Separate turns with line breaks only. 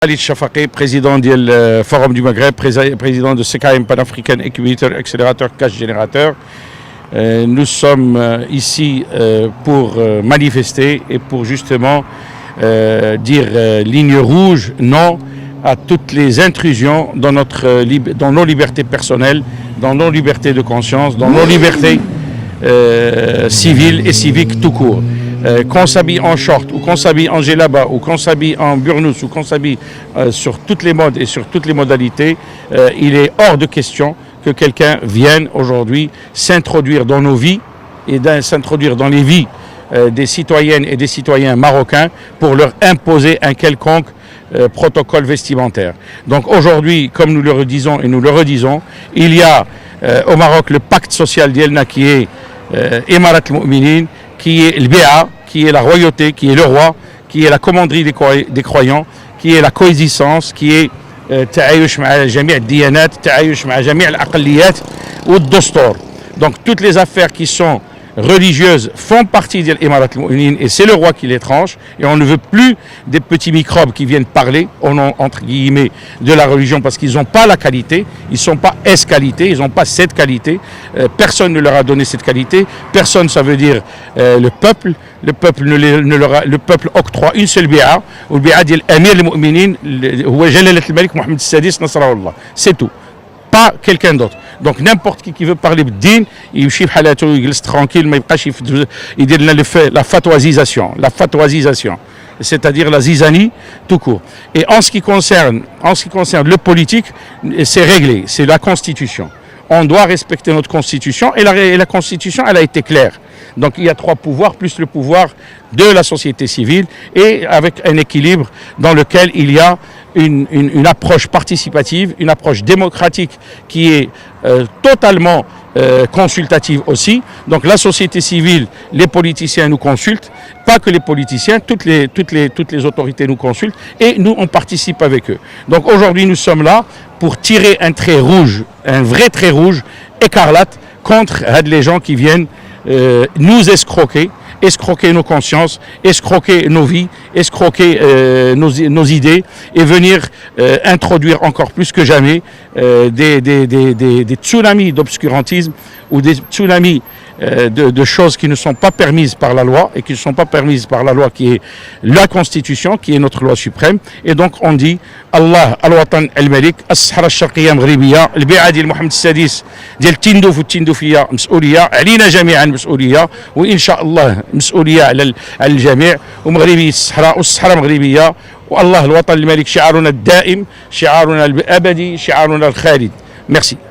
Khalid Chafaqi, président du Forum du Maghreb, président de CKM Pan-African Incubator, accélérateur, cash générateur. Nous sommes ici pour manifester et pour justement dire ligne rouge, non à toutes les intrusions dans nos libertés personnelles, dans nos libertés de conscience, dans nos libertés civiles et civiques tout court. Qu'on s'habille en short, ou qu'on s'habille en djellaba, ou qu'on s'habille en burnous, ou qu'on s'habille sur toutes les modes et sur toutes les modalités, il est hors de question que quelqu'un vienne aujourd'hui s'introduire dans nos vies et s'introduire dans les vies des citoyennes et des citoyens marocains pour leur imposer un quelconque protocole vestimentaire. Donc aujourd'hui, comme nous le redisons et nous le redisons, il y a au Maroc le pacte social d'Elna qui est Emirat al-Mu'minin, qui est le BA, qui est la royauté, qui est le roi, qui est la commanderie des croyants, qui est la coexistence, qui est تعايش مع جميع الديانات, تعايش مع جميع الأقليات والدستور. Donc toutes les affaires qui sont religieuses font partie de l'Emirat al-Mu'minin et c'est le roi qui les tranche et on ne veut plus des petits microbes qui viennent parler au nom entre guillemets de la religion parce qu'ils n'ont pas la qualité, ils ne sont pas S-qualité, ils n'ont pas cette qualité, personne ne leur a donné cette qualité, personne ça veut dire le peuple octroie une seule bi'a, ou bi'a de l'Amir al-Mu'minin, Jalalat al-Malik Mohammed al-Sadis Nasrallah, c'est tout. Pas quelqu'un d'autre. Donc n'importe qui veut parler de din, il chie halato, il reste tranquille, mais il dit la fatouasisation, c'est-à-dire la zizanie tout court. Et en ce qui concerne le politique, c'est réglé, c'est la Constitution. On doit respecter notre Constitution et la Constitution, elle a été claire. Donc il y a 3 pouvoirs, plus le pouvoir de la société civile et avec un équilibre dans lequel il y a une approche participative, une approche démocratique qui est totalement consultative aussi. Donc la société civile, les politiciens nous consultent, pas que les politiciens, toutes les autorités nous consultent et nous on participe avec eux. Donc aujourd'hui nous sommes là pour tirer un trait rouge, un vrai trait rouge, écarlate, contre les gens qui viennent nous escroquer nos consciences, escroquer nos vies, escroquer nos idées et venir introduire encore plus que jamais des tsunamis d'obscurantisme ou des tsunamis de choses qui ne sont pas permises par la loi et qui ne sont pas permises par la loi qui est la Constitution, qui est notre loi suprême. Et donc on dit Allah al-Watan al-Malik, as-Sahara al-Sharqiyya al-Maghribiya, al-Bi'a ديال محمد السادس ديال التندوف والتندوفية مسؤولية علينا جميعا مسؤولية وإن شاء الله مسؤولية على الجميع ومغربي الصحراء والصحراء مغربية والله الوطن الملك شعارنا الدائم شعارنا الأبدي شعارنا الخالد. Merci.